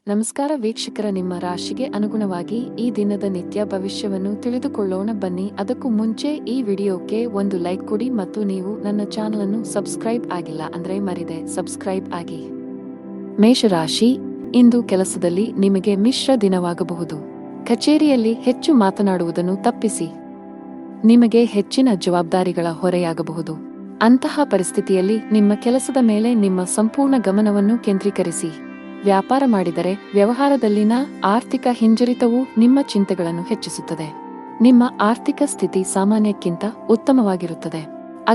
ನಮಸ್ಕಾರ ವೀಕ್ಷಕರ, ನಿಮ್ಮ ರಾಶಿಗೆ ಅನುಗುಣವಾಗಿ ಈ ದಿನದ ನಿತ್ಯ ಭವಿಷ್ಯವನ್ನು ತಿಳಿದುಕೊಳ್ಳೋಣ ಬನ್ನಿ. ಅದಕ್ಕೂ ಮುಂಚೆ ಈ ವಿಡಿಯೋಕ್ಕೆ ಒಂದು ಲೈಕ್ ಕೊಡಿ ಮತ್ತು ನೀವು ನನ್ನ ಚಾನಲ್ ಅನ್ನು ಸಬ್ಸ್ಕ್ರೈಬ್ ಆಗಿಲ್ಲ ಅಂದ್ರೆ ಮರಿದೆ ಸಬ್ಸ್ಕ್ರೈಬ್ ಆಗಿ. ಮೇಷರಾಶಿ, ಇಂದು ಕೆಲಸದಲ್ಲಿ ನಿಮಗೆ ಮಿಶ್ರ ದಿನವಾಗಬಹುದು. ಕಚೇರಿಯಲ್ಲಿ ಹೆಚ್ಚು ಮಾತನಾಡುವುದನ್ನು ತಪ್ಪಿಸಿ. ನಿಮಗೆ ಹೆಚ್ಚಿನ ಜವಾಬ್ದಾರಿಗಳ ಹೊರೆಯಾಗಬಹುದು. ಅಂತಹ ಪರಿಸ್ಥಿತಿಯಲ್ಲಿ ನಿಮ್ಮ ಕೆಲಸದ ಮೇಲೆ ನಿಮ್ಮ ಸಂಪೂರ್ಣ ಗಮನವನ್ನು ಕೇಂದ್ರೀಕರಿಸಿ. ವ್ಯಾಪಾರ ಮಾಡಿದರೆ ವ್ಯವಹಾರದಲ್ಲಿನ ಆರ್ಥಿಕ ಹಿಂಜರಿತವು ನಿಮ್ಮ ಚಿಂತೆಗಳನ್ನು ಹೆಚ್ಚಿಸುತ್ತದೆ. ನಿಮ್ಮ ಆರ್ಥಿಕ ಸ್ಥಿತಿ ಸಾಮಾನ್ಯಕ್ಕಿಂತ ಉತ್ತಮವಾಗಿರುತ್ತದೆ.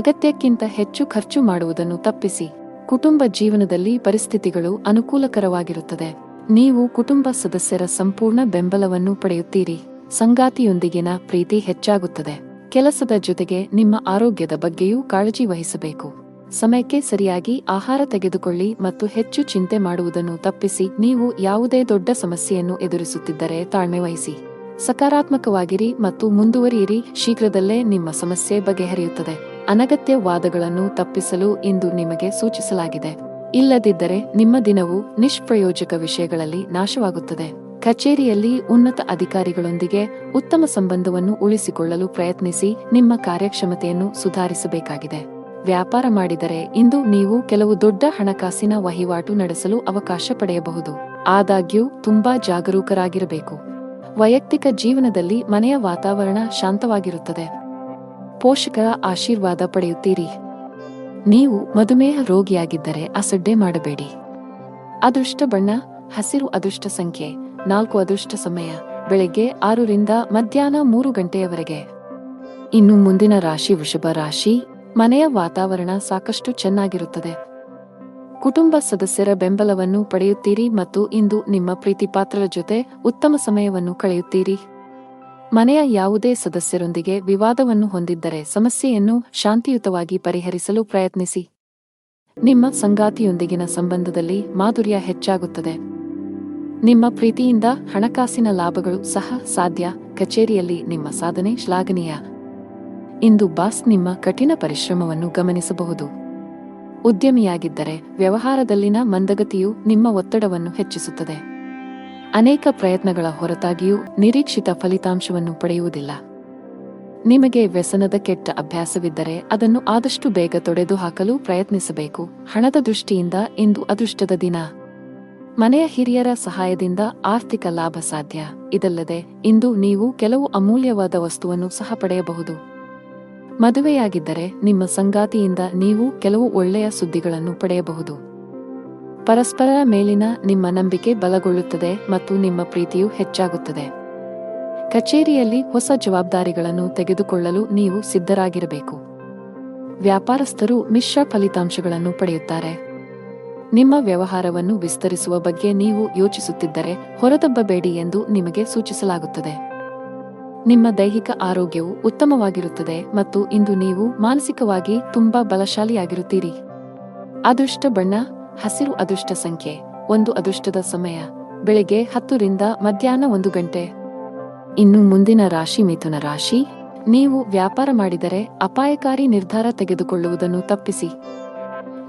ಅಗತ್ಯಕ್ಕಿಂತ ಹೆಚ್ಚು ಖರ್ಚು ಮಾಡುವುದನ್ನು ತಪ್ಪಿಸಿ. ಕುಟುಂಬ ಜೀವನದಲ್ಲಿ ಪರಿಸ್ಥಿತಿಗಳು ಅನುಕೂಲಕರವಾಗಿರುತ್ತದೆ. ನೀವು ಕುಟುಂಬ ಸದಸ್ಯರ ಸಂಪೂರ್ಣ ಬೆಂಬಲವನ್ನು ಪಡೆಯುತ್ತೀರಿ. ಸಂಗಾತಿಯೊಂದಿಗಿನ ಪ್ರೀತಿ ಹೆಚ್ಚಾಗುತ್ತದೆ. ಕೆಲಸದ ಜೊತೆಗೆ ನಿಮ್ಮ ಆರೋಗ್ಯದ ಬಗ್ಗೆಯೂ ಕಾಳಜಿ ವಹಿಸಬೇಕು. ಸಮಯಕ್ಕೆ ಸರಿಯಾಗಿ ಆಹಾರ ತೆಗೆದುಕೊಳ್ಳಿ ಮತ್ತು ಹೆಚ್ಚು ಚಿಂತೆ ಮಾಡುವುದನ್ನು ತಪ್ಪಿಸಿ. ನೀವು ಯಾವುದೇ ದೊಡ್ಡ ಸಮಸ್ಯೆಯನ್ನು ಎದುರಿಸುತ್ತಿದ್ದರೆ ತಾಳ್ಮೆ ವಹಿಸಿ. ಸಕಾರಾತ್ಮಕವಾಗಿರಿ ಮತ್ತು ಮುಂದುವರಿಯಿರಿ. ಶೀಘ್ರದಲ್ಲೇ ನಿಮ್ಮ ಸಮಸ್ಯೆ ಬಗೆಹರಿಯುತ್ತದೆ. ಅನಗತ್ಯ ವಾದಗಳನ್ನು ತಪ್ಪಿಸಲು ಇಂದು ನಿಮಗೆ ಸೂಚಿಸಲಾಗಿದೆ. ಇಲ್ಲದಿದ್ದರೆ ನಿಮ್ಮ ದಿನವು ನಿಷ್ಪ್ರಯೋಜಕ ವಿಷಯಗಳಲ್ಲಿ ನಾಶವಾಗುತ್ತದೆ. ಕಚೇರಿಯಲ್ಲಿ ಉನ್ನತ ಅಧಿಕಾರಿಗಳೊಂದಿಗೆ ಉತ್ತಮ ಸಂಬಂಧವನ್ನು ಉಳಿಸಿಕೊಳ್ಳಲು ಪ್ರಯತ್ನಿಸಿ. ನಿಮ್ಮ ಕಾರ್ಯಕ್ಷಮತೆಯನ್ನು ಸುಧಾರಿಸಬೇಕಾಗಿದೆ. ವ್ಯಾಪಾರ ಮಾಡಿದರೆ ಇಂದು ನೀವು ಕೆಲವು ದೊಡ್ಡ ಹಣಕಾಸಿನ ವಹಿವಾಟು ನಡೆಸಲು ಅವಕಾಶ ಪಡೆಯಬಹುದು. ಆದಾಗ್ಯೂ ತುಂಬಾ ಜಾಗರೂಕರಾಗಿರಬೇಕು. ವೈಯಕ್ತಿಕ ಜೀವನದಲ್ಲಿ ಮನೆಯ ವಾತಾವರಣ ಶಾಂತವಾಗಿರುತ್ತದೆ. ಪೋಷಕರ ಆಶೀರ್ವಾದ ಪಡೆಯುತ್ತೀರಿ. ನೀವು ಮಧುಮೇಹ ರೋಗಿಯಾಗಿದ್ದರೆ ಅಸಡ್ಡೆ ಮಾಡಬೇಡಿ. ಅದೃಷ್ಟ ಬಣ್ಣ ಹಸಿರು. ಅದೃಷ್ಟ ಸಂಖ್ಯೆ 4. ಅದೃಷ್ಟ ಸಮಯ ಬೆಳಗ್ಗೆ 6 ರಿಂದ ಮಧ್ಯಾಹ್ನ 3 ಗಂಟೆಯವರೆಗೆ. ಇನ್ನು ಮುಂದಿನ ರಾಶಿ ವೃಷಭ ರಾಶಿ. ಮನೆಯ ವಾತಾವರಣ ಸಾಕಷ್ಟು ಚೆನ್ನಾಗಿರುತ್ತದೆ. ಕುಟುಂಬ ಸದಸ್ಯರ ಬೆಂಬಲವನ್ನು ಪಡೆಯುತ್ತೀರಿ ಮತ್ತು ಇಂದು ನಿಮ್ಮ ಪ್ರೀತಿಪಾತ್ರರ ಜೊತೆ ಉತ್ತಮ ಸಮಯವನ್ನು ಕಳೆಯುತ್ತೀರಿ. ಮನೆಯ ಯಾವುದೇ ಸದಸ್ಯರೊಂದಿಗೆ ವಿವಾದವನ್ನು ಹೊಂದಿದ್ದರೆ ಸಮಸ್ಯೆಯನ್ನು ಶಾಂತಿಯುತವಾಗಿ ಪರಿಹರಿಸಲು ಪ್ರಯತ್ನಿಸಿ. ನಿಮ್ಮ ಸಂಗಾತಿಯೊಂದಿಗಿನ ಸಂಬಂಧದಲ್ಲಿ ಮಾಧುರ್ಯ ಹೆಚ್ಚಾಗುತ್ತದೆ. ನಿಮ್ಮ ಪ್ರೀತಿಯಿಂದ ಹಣಕಾಸಿನ ಲಾಭಗಳು ಸಹ ಸಾಧ್ಯ. ಕಚೇರಿಯಲ್ಲಿ ನಿಮ್ಮ ಸಾಧನೆ ಶ್ಲಾಘನೀಯ. ಇಂದು ಬಾಸ್ ನಿಮ್ಮ ಕಠಿಣ ಪರಿಶ್ರಮವನ್ನು ಗಮನಿಸಬಹುದು. ಉದ್ಯಮಿಯಾಗಿದ್ದರೆ ವ್ಯವಹಾರದಲ್ಲಿನ ಮಂದಗತಿಯು ನಿಮ್ಮ ಒತ್ತಡವನ್ನು ಹೆಚ್ಚಿಸುತ್ತದೆ. ಅನೇಕ ಪ್ರಯತ್ನಗಳ ಹೊರತಾಗಿಯೂ ನಿರೀಕ್ಷಿತ ಫಲಿತಾಂಶವನ್ನು ಪಡೆಯುವುದಿಲ್ಲ. ನಿಮಗೆ ವ್ಯಸನದ ಕೆಟ್ಟ ಅಭ್ಯಾಸವಿದ್ದರೆ ಅದನ್ನು ಆದಷ್ಟು ಬೇಗ ತೊಡೆದುಹಾಕಲು ಪ್ರಯತ್ನಿಸಬೇಕು. ಹಣದ ದೃಷ್ಟಿಯಿಂದ ಇಂದು ಅದೃಷ್ಟದ ದಿನ. ಮನೆಯ ಹಿರಿಯರ ಸಹಾಯದಿಂದ ಆರ್ಥಿಕ ಲಾಭ ಸಾಧ್ಯ. ಇದಲ್ಲದೆ ಇಂದು ನೀವು ಕೆಲವು ಅಮೂಲ್ಯವಾದ ವಸ್ತುವನ್ನು ಸಹ ಪಡೆಯಬಹುದು. ಮದುವೆಯಾಗಿದ್ದರೆ ನಿಮ್ಮ ಸಂಗಾತಿಯಿಂದ ನೀವು ಕೆಲವು ಒಳ್ಳೆಯ ಸುದ್ದಿಗಳನ್ನು ಪಡೆಯಬಹುದು. ಪರಸ್ಪರರ ಮೇಲಿನ ನಿಮ್ಮ ನಂಬಿಕೆ ಬಲಗೊಳ್ಳುತ್ತದೆ ಮತ್ತು ನಿಮ್ಮ ಪ್ರೀತಿಯು ಹೆಚ್ಚಾಗುತ್ತದೆ. ಕಚೇರಿಯಲ್ಲಿ ಹೊಸ ಜವಾಬ್ದಾರಿಗಳನ್ನು ತೆಗೆದುಕೊಳ್ಳಲು ನೀವು ಸಿದ್ಧರಾಗಿರಬೇಕು. ವ್ಯಾಪಾರಸ್ಥರು ಮಿಶ್ರ ಫಲಿತಾಂಶಗಳನ್ನು ಪಡೆಯುತ್ತಾರೆ. ನಿಮ್ಮ ವ್ಯವಹಾರವನ್ನು ವಿಸ್ತರಿಸುವ ಬಗ್ಗೆ ನೀವು ಯೋಚಿಸುತ್ತಿದ್ದರೆ ಹೊರದಬ್ಬಬೇಡಿ ಎಂದು ನಿಮಗೆ ಸೂಚಿಸಲಾಗುತ್ತದೆ. ನಿಮ್ಮ ದೈಹಿಕ ಆರೋಗ್ಯವು ಉತ್ತಮವಾಗಿರುತ್ತದೆ ಮತ್ತು ಇಂದು ನೀವು ಮಾನಸಿಕವಾಗಿ ತುಂಬಾ ಬಲಶಾಲಿಯಾಗಿರುತ್ತೀರಿ. ಅದೃಷ್ಟ ಬಣ್ಣ ಹಸಿರು. ಅದೃಷ್ಟ ಸಂಖ್ಯೆ 1. ಅದೃಷ್ಟದ ಸಮಯ ಬೆಳಗ್ಗೆ 10 ರಿಂದ ಮಧ್ಯಾಹ್ನ 1 ಗಂಟೆ. ಇನ್ನು ಮುಂದಿನ ರಾಶಿ ಮಿಥುನ ರಾಶಿ. ನೀವು ವ್ಯಾಪಾರ ಮಾಡಿದರೆ ಅಪಾಯಕಾರಿ ನಿರ್ಧಾರ ತೆಗೆದುಕೊಳ್ಳುವುದನ್ನು ತಪ್ಪಿಸಿ.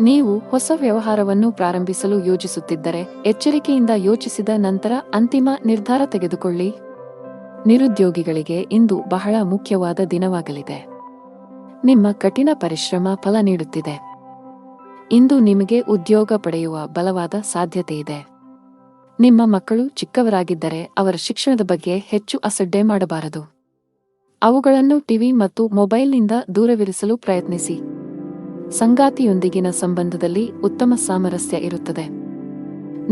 ನೀವು ಹೊಸ ವ್ಯವಹಾರವನ್ನು ಪ್ರಾರಂಭಿಸಲು ಯೋಜಿಸುತ್ತಿದ್ದರೆ ಎಚ್ಚರಿಕೆಯಿಂದ ಯೋಚಿಸಿದ ನಂತರ ಅಂತಿಮ ನಿರ್ಧಾರ ತೆಗೆದುಕೊಳ್ಳಿ. ನಿರುದ್ಯೋಗಿಗಳಿಗೆ ಇಂದು ಬಹಳ ಮುಖ್ಯವಾದ ದಿನವಾಗಲಿದೆ. ನಿಮ್ಮ ಕಠಿಣ ಪರಿಶ್ರಮ ಫಲ ನೀಡುತ್ತಿದೆ. ಇಂದು ನಿಮಗೆ ಉದ್ಯೋಗ ಪಡೆಯುವ ಬಲವಾದ ಸಾಧ್ಯತೆ ಇದೆ. ನಿಮ್ಮ ಮಕ್ಕಳು ಚಿಕ್ಕವರಾಗಿದ್ದರೆ ಅವರ ಶಿಕ್ಷಣದ ಬಗ್ಗೆ ಹೆಚ್ಚು ಅಸಡ್ಡೆ ಮಾಡಬಾರದು. ಅವುಗಳನ್ನು ಟಿವಿ ಮತ್ತು ಮೊಬೈಲ್ನಿಂದ ದೂರವಿರಿಸಲು ಪ್ರಯತ್ನಿಸಿ. ಸಂಗಾತಿಯೊಂದಿಗಿನ ಸಂಬಂಧದಲ್ಲಿ ಉತ್ತಮ ಸಾಮರಸ್ಯ ಇರುತ್ತದೆ.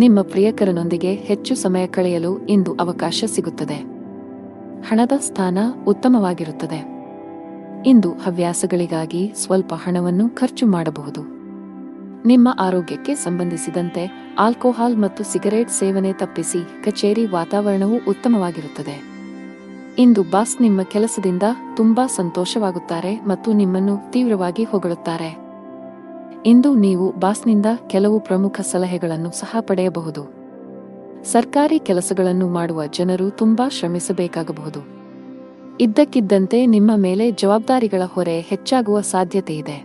ನಿಮ್ಮ ಪ್ರಿಯಕರನೊಂದಿಗೆ ಹೆಚ್ಚು ಸಮಯ ಕಳೆಯಲು ಇಂದು ಅವಕಾಶ ಸಿಗುತ್ತದೆ. ಹಣದ ಸ್ಥಾನ ಉತ್ತಮವಾಗಿರುತ್ತದೆ. ಇಂದು ಹವ್ಯಾಸಗಳಿಗಾಗಿ ಸ್ವಲ್ಪ ಹಣವನ್ನು ಖರ್ಚು ಮಾಡಬಹುದು. ನಿಮ್ಮ ಆರೋಗ್ಯಕ್ಕೆ ಸಂಬಂಧಿಸಿದಂತೆ ಆಲ್ಕೋಹಾಲ್ ಮತ್ತು ಸಿಗರೇಟ್ ಸೇವನೆ ತಪ್ಪಿಸಿ. ಕಚೇರಿ ವಾತಾವರಣವು ಉತ್ತಮವಾಗಿರುತ್ತದೆ. ಇಂದು ಬಾಸ್ ನಿಮ್ಮ ಕೆಲಸದಿಂದ ತುಂಬಾ ಸಂತೋಷವಾಗುತ್ತಾರೆ ಮತ್ತು ನಿಮ್ಮನ್ನು ತೀವ್ರವಾಗಿ ಹೊಗಳುತ್ತಾರೆ. ಇಂದು ನೀವು ಬಾಸ್ನಿಂದ ಕೆಲವು ಪ್ರಮುಖ ಸಲಹೆಗಳನ್ನು ಸಹ ಪಡೆಯಬಹುದು. ಸರ್ಕಾರಿ ಕೆಲಸಗಳನ್ನು ಮಾಡುವ ಜನರು ತುಂಬಾ ಶ್ರಮಿಸಬೇಕಾಗಬಹುದು. ಇದ್ದಕ್ಕಿದ್ದಂತೆ ನಿಮ್ಮ ಮೇಲೆ ಜವಾಬ್ದಾರಿಗಳ ಹೊರೆ ಹೆಚ್ಚಾಗುವ ಸಾಧ್ಯತೆಯಿದೆ.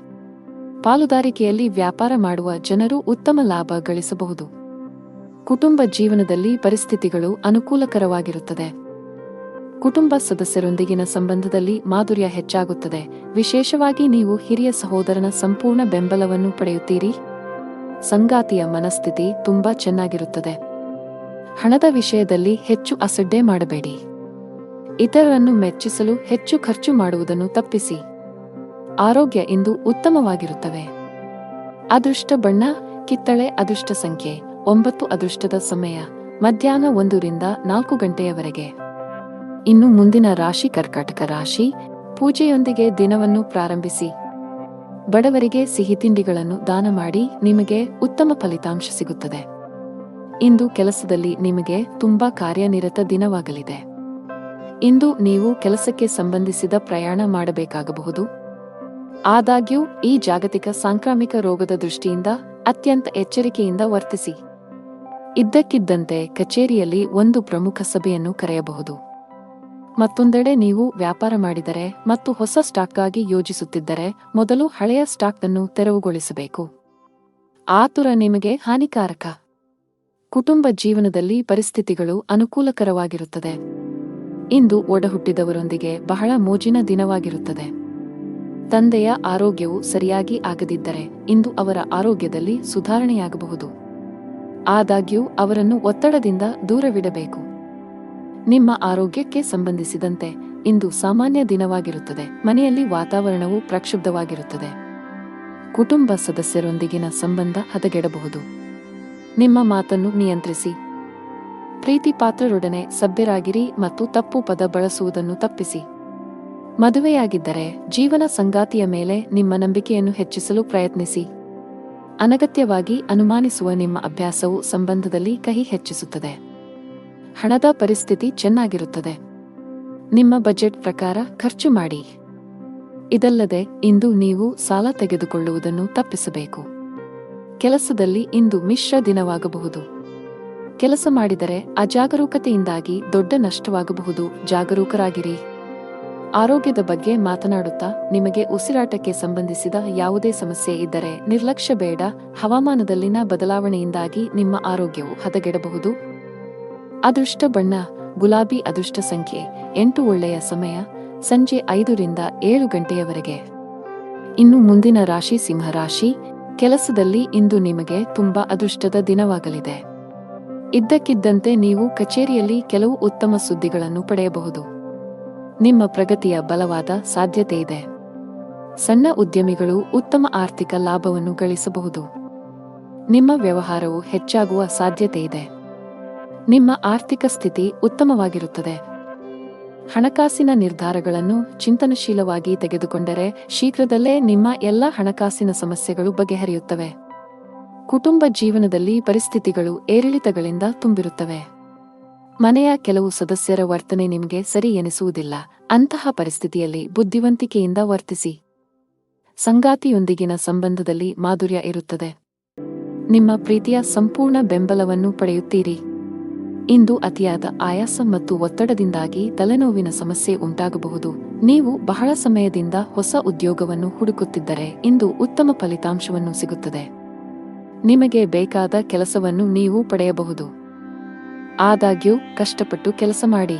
ಪಾಲುದಾರಿಕೆಯಲ್ಲಿ ವ್ಯಾಪಾರ ಮಾಡುವ ಜನರು ಉತ್ತಮ ಲಾಭ ಗಳಿಸಬಹುದು. ಕುಟುಂಬ ಜೀವನದಲ್ಲಿ ಪರಿಸ್ಥಿತಿಗಳು ಅನುಕೂಲಕರವಾಗಿರುತ್ತದೆ. ಕುಟುಂಬ ಸದಸ್ಯರೊಂದಿಗಿನ ಸಂಬಂಧದಲ್ಲಿ ಮಾಧುರ್ಯ ಹೆಚ್ಚಾಗುತ್ತದೆ. ವಿಶೇಷವಾಗಿ ನೀವು ಹಿರಿಯ ಸಹೋದರನ ಸಂಪೂರ್ಣ ಬೆಂಬಲವನ್ನು ಪಡೆಯುತ್ತೀರಿ. ಸಂಗಾತಿಯ ಮನಸ್ಥಿತಿ ತುಂಬಾ ಚೆನ್ನಾಗಿರುತ್ತದೆ. ಹಣದ ವಿಷಯದಲ್ಲಿ ಹೆಚ್ಚು ಅಸಡ್ಡೆ ಮಾಡಬೇಡಿ. ಇತರರನ್ನು ಮೆಚ್ಚಿಸಲು ಹೆಚ್ಚು ಖರ್ಚು ಮಾಡುವುದನ್ನು ತಪ್ಪಿಸಿ. ಆರೋಗ್ಯ ಇಂದು ಉತ್ತಮವಾಗಿರುತ್ತವೆ. ಅದೃಷ್ಟ ಬಣ್ಣ ಕಿತ್ತಳೆ. ಅದೃಷ್ಟ ಸಂಖ್ಯೆ 9. ಅದೃಷ್ಟದ ಸಮಯ ಮಧ್ಯಾಹ್ನ 1 ರಿಂದ 4 ಗಂಟೆಯವರೆಗೆ. ಇನ್ನು ಮುಂದಿನ ರಾಶಿ ಕರ್ಕಾಟಕ ರಾಶಿ. ಪೂಜೆಯೊಂದಿಗೆ ದಿನವನ್ನು ಪ್ರಾರಂಭಿಸಿ. ಬಡವರಿಗೆ ಸಿಹಿ ತಿಂಡಿಗಳನ್ನು ದಾನ ಮಾಡಿ. ನಿಮಗೆ ಉತ್ತಮ ಫಲಿತಾಂಶ ಸಿಗುತ್ತದೆ. ಇಂದು ಕೆಲಸದಲ್ಲಿ ನಿಮಗೆ ತುಂಬಾ ಕಾರ್ಯನಿರತ ದಿನವಾಗಲಿದೆ. ಇಂದು ನೀವು ಕೆಲಸಕ್ಕೆ ಸಂಬಂಧಿಸಿದ ಪ್ರಯಾಣ ಮಾಡಬೇಕಾಗಬಹುದು. ಆದಾಗ್ಯೂ ಈ ಜಾಗತಿಕ ಸಾಂಕ್ರಾಮಿಕ ರೋಗದ ದೃಷ್ಟಿಯಿಂದ ಅತ್ಯಂತ ಎಚ್ಚರಿಕೆಯಿಂದ ವರ್ತಿಸಿ. ಇದ್ದಕ್ಕಿದ್ದಂತೆ ಕಚೇರಿಯಲ್ಲಿ ಒಂದು ಪ್ರಮುಖ ಸಭೆಯನ್ನು ಕರೆಯಬಹುದು. ಮತ್ತೊಂದೆಡೆ ನೀವು ವ್ಯಾಪಾರ ಮಾಡಿದರೆ ಮತ್ತು ಹೊಸ ಸ್ಟಾಕ್ಗಾಗಿ ಯೋಜಿಸುತ್ತಿದ್ದರೆ ಮೊದಲು ಹಳೆಯ ಸ್ಟಾಕ್ ಅನ್ನು ತೆರವುಗೊಳಿಸಬೇಕು. ಆತುರ ನಿಮಗೆ ಹಾನಿಕಾರಕ. ಕುಟುಂಬ ಜೀವನದಲ್ಲಿ ಪರಿಸ್ಥಿತಿಗಳು ಅನುಕೂಲಕರವಾಗಿರುತ್ತದೆ. ಇಂದು ಒಡಹುಟ್ಟಿದವರೊಂದಿಗೆ ಬಹಳ ಮೋಜಿನ ದಿನವಾಗಿರುತ್ತದೆ. ತಂದೆಯ ಆರೋಗ್ಯವು ಸರಿಯಾಗಿ ಆಗದಿದ್ದರೆ ಇಂದು ಅವರ ಆರೋಗ್ಯದಲ್ಲಿ ಸುಧಾರಣೆಯಾಗಬಹುದು. ಆದಾಗ್ಯೂ ಅವರನ್ನು ಒತ್ತಡದಿಂದ ದೂರವಿಡಬೇಕು. ನಿಮ್ಮ ಆರೋಗ್ಯಕ್ಕೆ ಸಂಬಂಧಿಸಿದಂತೆ ಇಂದು ಸಾಮಾನ್ಯ ದಿನವಾಗಿರುತ್ತದೆ. ಮನೆಯಲ್ಲಿ ವಾತಾವರಣವು ಪ್ರಕ್ಷುಬ್ಧವಾಗಿರುತ್ತದೆ. ಕುಟುಂಬ ಸದಸ್ಯರೊಂದಿಗಿನ ಸಂಬಂಧ ಹದಗೆಡಬಹುದು. ನಿಮ್ಮ ಮಾತನ್ನು ನಿಯಂತ್ರಿಸಿ. ಪ್ರೀತಿ ಪಾತ್ರರೊಡನೆ ಸಭ್ಯರಾಗಿರಿ ಮತ್ತು ತಪ್ಪು ಪದ ಬಳಸುವುದನ್ನು ತಪ್ಪಿಸಿ. ಮದುವೆಯಾಗಿದ್ದರೆ ಜೀವನ ಸಂಗಾತಿಯ ಮೇಲೆ ನಿಮ್ಮ ನಂಬಿಕೆಯನ್ನು ಹೆಚ್ಚಿಸಲು ಪ್ರಯತ್ನಿಸಿ. ಅನಗತ್ಯವಾಗಿ ಅನುಮಾನಿಸುವ ನಿಮ್ಮ ಅಭ್ಯಾಸವು ಸಂಬಂಧದಲ್ಲಿ ಕಹಿ ಹೆಚ್ಚಿಸುತ್ತದೆ. ಹಣದ ಪರಿಸ್ಥಿತಿ ಚೆನ್ನಾಗಿರುತ್ತದೆ. ನಿಮ್ಮ ಬಜೆಟ್ ಪ್ರಕಾರ ಖರ್ಚು ಮಾಡಿ. ಇದಲ್ಲದೆ ಇಂದು ನೀವು ಸಾಲ ತೆಗೆದುಕೊಳ್ಳುವುದನ್ನು ತಪ್ಪಿಸಬೇಕು. ಕೆಲಸದಲ್ಲಿ ಇಂದು ಮಿಶ್ರ ದಿನವಾಗಬಹುದು. ಕೆಲಸ ಮಾಡಿದರೆ ಅಜಾಗರೂಕತೆಯಿಂದಾಗಿ ದೊಡ್ಡ ನಷ್ಟವಾಗಬಹುದು. ಜಾಗರೂಕರಾಗಿರಿ. ಆರೋಗ್ಯದ ಬಗ್ಗೆ ಮಾತನಾಡುತ್ತಾ ನಿಮಗೆ ಉಸಿರಾಟಕ್ಕೆ ಸಂಬಂಧಿಸಿದ ಯಾವುದೇ ಸಮಸ್ಯೆ ಇದ್ದರೆ ನಿರ್ಲಕ್ಷ್ಯ ಬೇಡ. ಹವಾಮಾನದಲ್ಲಿನ ಬದಲಾವಣೆಯಿಂದಾಗಿ ನಿಮ್ಮ ಆರೋಗ್ಯವು ಹದಗೆಡಬಹುದು. ಅದೃಷ್ಟ ಬಣ್ಣ ಗುಲಾಬಿ. ಅದೃಷ್ಟ ಸಂಖ್ಯೆ 8. ಒಳ್ಳೆಯ ಸಮಯ ಸಂಜೆ 5 ರಿಂದ 7 ಗಂಟೆಯವರೆಗೆ. ಇನ್ನು ಮುಂದಿನ ರಾಶಿ ಸಿಂಹರಾಶಿ. ಕೆಲಸದಲ್ಲಿ ಇಂದು ನಿಮಗೆ ತುಂಬಾ ಅದೃಷ್ಟದ ದಿನವಾಗಲಿದೆ. ಇದ್ದಕ್ಕಿದ್ದಂತೆ ನೀವು ಕಚೇರಿಯಲ್ಲಿ ಕೆಲವು ಉತ್ತಮ ಸುದ್ದಿಗಳನ್ನು ಪಡೆಯಬಹುದು. ನಿಮ್ಮ ಪ್ರಗತಿಯ ಬಲವಾದ ಸಾಧ್ಯತೆಯಿದೆ. ಸಣ್ಣ ಉದ್ಯಮಿಗಳು ಉತ್ತಮ ಆರ್ಥಿಕ ಲಾಭವನ್ನು ಗಳಿಸಬಹುದು. ನಿಮ್ಮ ವ್ಯವಹಾರವು ಹೆಚ್ಚಾಗುವ ಸಾಧ್ಯತೆಯಿದೆ. ನಿಮ್ಮ ಆರ್ಥಿಕ ಸ್ಥಿತಿ ಉತ್ತಮವಾಗಿರುತ್ತದೆ. ಹಣಕಾಸಿನ ನಿರ್ಧಾರಗಳನ್ನು ಚಿಂತನಶೀಲವಾಗಿ ತೆಗೆದುಕೊಂಡರೆ ಶೀಘ್ರದಲ್ಲೇ ನಿಮ್ಮ ಎಲ್ಲ ಹಣಕಾಸಿನ ಸಮಸ್ಯೆಗಳು ಬಗೆಹರಿಯುತ್ತವೆ. ಕುಟುಂಬ ಜೀವನದಲ್ಲಿ ಪರಿಸ್ಥಿತಿಗಳು ಏರಿಳಿತಗಳಿಂದ ತುಂಬಿರುತ್ತವೆ. ಮನೆಯ ಕೆಲವು ಸದಸ್ಯರ ವರ್ತನೆ ನಿಮಗೆ ಸರಿ ಎನಿಸುವುದಿಲ್ಲ. ಅಂತಹ ಪರಿಸ್ಥಿತಿಯಲ್ಲಿ ಬುದ್ಧಿವಂತಿಕೆಯಿಂದ ವರ್ತಿಸಿ. ಸಂಗಾತಿಯೊಂದಿಗಿನ ಸಂಬಂಧದಲ್ಲಿ ಮಾಧುರ್ಯ ಇರುತ್ತದೆ. ನಿಮ್ಮ ಪ್ರೀತಿಯ ಸಂಪೂರ್ಣ ಬೆಂಬಲವನ್ನು ಪಡೆಯುತ್ತೀರಿ. ಇಂದು ಅತಿಯಾದ ಆಯಾಸ ಮತ್ತು ಒತ್ತಡದಿಂದಾಗಿ ತಲೆನೋವಿನ ಸಮಸ್ಯೆ ಉಂಟಾಗಬಹುದು. ನೀವು ಬಹಳ ಸಮಯದಿಂದ ಹೊಸ ಉದ್ಯೋಗವನ್ನು ಹುಡುಕುತ್ತಿದ್ದರೆ ಇಂದು ಉತ್ತಮ ಫಲಿತಾಂಶವನ್ನು ಸಿಗುತ್ತದೆ. ನಿಮಗೆ ಬೇಕಾದ ಕೆಲಸವನ್ನು ನೀವು ಪಡೆಯಬಹುದು. ಆದಾಗ್ಯೂ ಕಷ್ಟಪಟ್ಟು ಕೆಲಸ ಮಾಡಿ.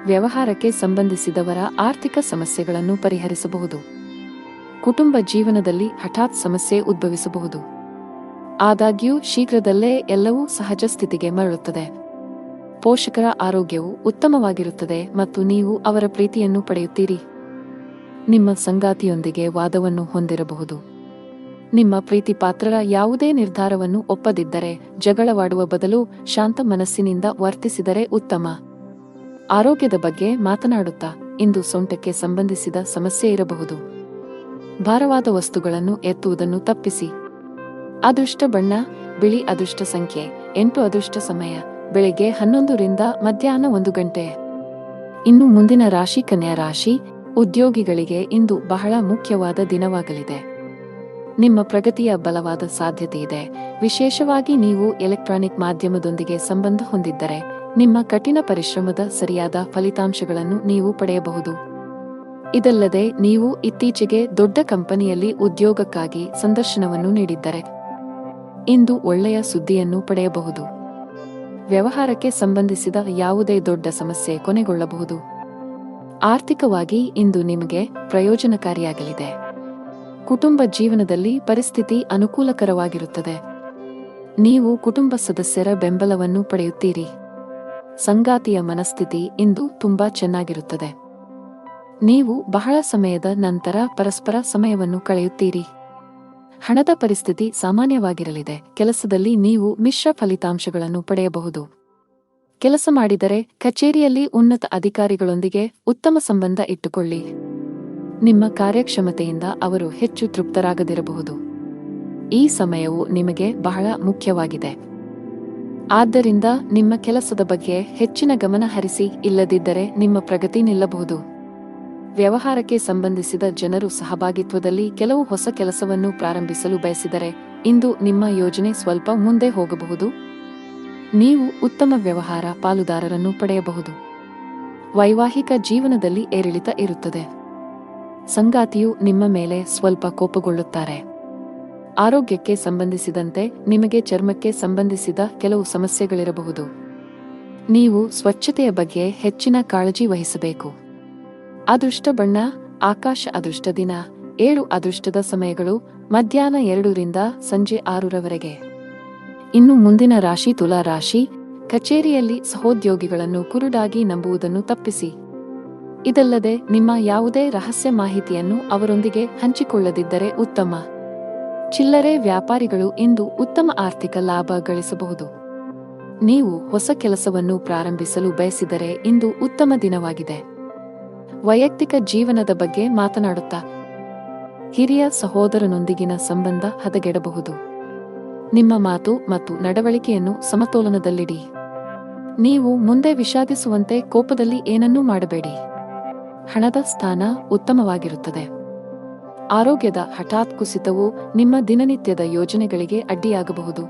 ವ್ಯವಹಾರಕ್ಕೆ ಸಂಬಂಧಿಸಿದವರ ಆರ್ಥಿಕ ಸಮಸ್ಯೆಗಳನ್ನು ಪರಿಹರಿಸಬಹುದು. ಕುಟುಂಬ ಜೀವನದಲ್ಲಿ ಹಠಾತ್ ಸಮಸ್ಯೆ ಉದ್ಭವಿಸಬಹುದು. ಆದಾಗ್ಯೂ ಶೀಘ್ರದಲ್ಲೇ ಎಲ್ಲವೂ ಸಹಜ ಸ್ಥಿತಿಗೆ ಮರಳುತ್ತದೆ. ಪೋಷಕರ ಆರೋಗ್ಯವು ಉತ್ತಮವಾಗಿರುತ್ತದೆ ಮತ್ತು ನೀವು ಅವರ ಪ್ರೀತಿಯನ್ನು ಪಡೆಯುತ್ತೀರಿ. ನಿಮ್ಮ ಸಂಗಾತಿಯೊಂದಿಗೆ ವಾದವನ್ನು ಹೊಂದಿರಬಹುದು. ನಿಮ್ಮ ಪ್ರೀತಿ ಪಾತ್ರರ ಯಾವುದೇ ನಿರ್ಧಾರವನ್ನು ಒಪ್ಪದಿದ್ದರೆ ಜಗಳವಾಡುವ ಬದಲು ಶಾಂತ ಮನಸ್ಸಿನಿಂದ ವರ್ತಿಸಿದರೆ ಉತ್ತಮ. ಆರೋಗ್ಯದ ಬಗ್ಗೆ ಮಾತನಾಡುತ್ತಾ ಇಂದು ಸೊಂಟಕ್ಕೆ ಸಂಬಂಧಿಸಿದ ಸಮಸ್ಯೆ ಇರಬಹುದು. ಭಾರವಾದ ವಸ್ತುಗಳನ್ನು ಎತ್ತುವುದನ್ನು ತಪ್ಪಿಸಿ. ಅದೃಷ್ಟ ಬಣ್ಣ ಬಿಳಿ. ಅದೃಷ್ಟ ಸಂಖ್ಯೆ 8. ಅದೃಷ್ಟ ಸಮಯ ಬೆಳಿಗ್ಗೆ 11 ರಿಂದ ಮಧ್ಯಾಹ್ನ 1 ಗಂಟೆ. ಇನ್ನು ಮುಂದಿನ ರಾಶಿ ಕನ್ಯಾ ರಾಶಿ. ಉದ್ಯೋಗಿಗಳಿಗೆ ಇಂದು ಬಹಳ ಮುಖ್ಯವಾದ ದಿನವಾಗಲಿದೆ. ನಿಮ್ಮ ಪ್ರಗತಿಯ ಬಲವಾದ ಸಾಧ್ಯತೆಯಿದೆ. ವಿಶೇಷವಾಗಿ ನೀವು ಎಲೆಕ್ಟ್ರಾನಿಕ್ ಮಾಧ್ಯಮದೊಂದಿಗೆ ಸಂಬಂಧ ಹೊಂದಿದ್ದರೆ ನಿಮ್ಮ ಕಠಿಣ ಪರಿಶ್ರಮದ ಸರಿಯಾದ ಫಲಿತಾಂಶಗಳನ್ನು ನೀವು ಪಡೆಯಬಹುದು. ಇದಲ್ಲದೆ ನೀವು ಇತ್ತೀಚೆಗೆ ದೊಡ್ಡ ಕಂಪನಿಯಲ್ಲಿ ಉದ್ಯೋಗಕ್ಕಾಗಿ ಸಂದರ್ಶನವನ್ನು ನೀಡಿದ್ದರೆ ಇಂದು ಒಳ್ಳೆಯ ಸುದ್ದಿಯನ್ನು ಪಡೆಯಬಹುದು. ವ್ಯವಹಾರಕ್ಕೆ ಸಂಬಂಧಿಸಿದ ಯಾವುದೇ ದೊಡ್ಡ ಸಮಸ್ಯೆ ಕೊನೆಗೊಳ್ಳಬಹುದು. ಆರ್ಥಿಕವಾಗಿ ಇಂದು ನಿಮಗೆ ಪ್ರಯೋಜನಕಾರಿಯಾಗಲಿದೆ. ಕುಟುಂಬ ಜೀವನದಲ್ಲಿ ಪರಿಸ್ಥಿತಿ ಅನುಕೂಲಕರವಾಗಿರುತ್ತದೆ. ನೀವು ಕುಟುಂಬ ಸದಸ್ಯರ ಬೆಂಬಲವನ್ನು ಪಡೆಯುತ್ತೀರಿ. ಸಂಗಾತಿಯ ಮನಸ್ಥಿತಿ ಇಂದು ತುಂಬಾ ಚೆನ್ನಾಗಿರುತ್ತದೆ. ನೀವು ಬಹಳ ಸಮಯದ ನಂತರ ಪರಸ್ಪರ ಸಮಯವನ್ನು ಕಳೆಯುತ್ತೀರಿ. ಹಣದ ಪರಿಸ್ಥಿತಿ ಸಾಮಾನ್ಯವಾಗಿರಲಿದೆ. ಕೆಲಸದಲ್ಲಿ ನೀವು ಮಿಶ್ರ ಫಲಿತಾಂಶಗಳನ್ನು ಪಡೆಯಬಹುದು. ಕೆಲಸ ಮಾಡಿದರೆ ಕಚೇರಿಯಲ್ಲಿ ಉನ್ನತ ಅಧಿಕಾರಿಗಳೊಂದಿಗೆ ಉತ್ತಮ ಸಂಬಂಧ ಇಟ್ಟುಕೊಳ್ಳಿ. ನಿಮ್ಮ ಕಾರ್ಯಕ್ಷಮತೆಯಿಂದ ಅವರು ಹೆಚ್ಚು ತೃಪ್ತರಾಗದಿರಬಹುದು. ಈ ಸಮಯವು ನಿಮಗೆ ಬಹಳ ಮುಖ್ಯವಾಗಿದೆ. ಆದ್ದರಿಂದ ನಿಮ್ಮ ಕೆಲಸದ ಬಗ್ಗೆ ಹೆಚ್ಚಿನ ಗಮನ ಹರಿಸಿ, ಇಲ್ಲದಿದ್ದರೆ ನಿಮ್ಮ ಪ್ರಗತಿ ನಿಲ್ಲಬಹುದು. ವ್ಯವಹಾರಕ್ಕೆ ಸಂಬಂಧಿಸಿದ ಜನರು ಸಹಭಾಗಿತ್ವದಲ್ಲಿ ಕೆಲವು ಹೊಸ ಕೆಲಸವನ್ನು ಪ್ರಾರಂಭಿಸಲು ಬಯಸಿದರೆ ಇಂದು ನಿಮ್ಮ ಯೋಜನೆ ಸ್ವಲ್ಪ ಮುಂದೆ ಹೋಗಬಹುದು. ನೀವು ಉತ್ತಮ ವ್ಯವಹಾರ ಪಾಲುದಾರರನ್ನು ಪಡೆಯಬಹುದು. ವೈವಾಹಿಕ ಜೀವನದಲ್ಲಿ ಏರಿಳಿತ ಇರುತ್ತದೆ. ಸಂಗಾತಿಯು ನಿಮ್ಮ ಮೇಲೆ ಸ್ವಲ್ಪ ಕೋಪಗೊಳ್ಳುತ್ತಾರೆ. ಆರೋಗ್ಯಕ್ಕೆ ಸಂಬಂಧಿಸಿದಂತೆ ನಿಮಗೆ ಚರ್ಮಕ್ಕೆ ಸಂಬಂಧಿಸಿದ ಕೆಲವು ಸಮಸ್ಯೆಗಳಿರಬಹುದು. ನೀವು ಸ್ವಚ್ಛತೆಯ ಬಗ್ಗೆ ಹೆಚ್ಚಿನ ಕಾಳಜಿ ವಹಿಸಬೇಕು. ಅದೃಷ್ಟ ಬಣ್ಣ ಆಕಾಶ. ಅದೃಷ್ಟ ದಿನ 7 ಅದೃಷ್ಟದ ಸಮಯಗಳು ಮಧ್ಯಾಹ್ನ 2 ರಿಂದ ಸಂಜೆ 6ರವರೆಗೆ. ಇನ್ನು ಮುಂದಿನ ರಾಶಿ ತುಲಾ ರಾಶಿ. ಕಚೇರಿಯಲ್ಲಿ ಸಹೋದ್ಯೋಗಿಗಳನ್ನು ಕುರುಡಾಗಿ ನಂಬುವುದನ್ನು ತಪ್ಪಿಸಿ. ಇದಲ್ಲದೆ ನಿಮ್ಮ ಯಾವುದೇ ರಹಸ್ಯ ಮಾಹಿತಿಯನ್ನು ಅವರೊಂದಿಗೆ ಹಂಚಿಕೊಳ್ಳದಿದ್ದರೆ ಉತ್ತಮ. ಚಿಲ್ಲರೆ ವ್ಯಾಪಾರಿಗಳು ಇಂದು ಉತ್ತಮ ಆರ್ಥಿಕ ಲಾಭ ಗಳಿಸಬಹುದು. ನೀವು ಹೊಸ ಕೆಲಸವನ್ನು ಪ್ರಾರಂಭಿಸಲು ಬಯಸಿದರೆ ಇಂದು ಉತ್ತಮ ದಿನವಾಗಿದೆ. ವೈಯಕ್ತಿಕ ಜೀವನದ ಬಗ್ಗೆ ಮಾತನಾಡುತ್ತಾ ಹಿರಿಯ ಸಹೋದರನೊಂದಿಗಿನ ಸಂಬಂಧ ಹದಗೆಡಬಹುದು. ನಿಮ್ಮ ಮಾತು ಮತ್ತು ನಡವಳಿಕೆಯನ್ನು ಸಮತೋಲನದಲ್ಲಿಡಿ. ನೀವು ಮುಂದೆ ವಿಷಾದಿಸುವಂತೆ ಕೋಪದಲ್ಲಿ ಏನನ್ನೂ ಮಾಡಬೇಡಿ. ಹಣದ ಸ್ಥಾನ ಉತ್ತಮವಾಗಿರುತ್ತದೆ. ಆರೋಗ್ಯದ ಹಠಾತ್ ಕುಸಿತವು ನಿಮ್ಮ ದಿನನಿತ್ಯದ ಯೋಜನೆಗಳಿಗೆ ಅಡ್ಡಿಯಾಗಬಹುದು.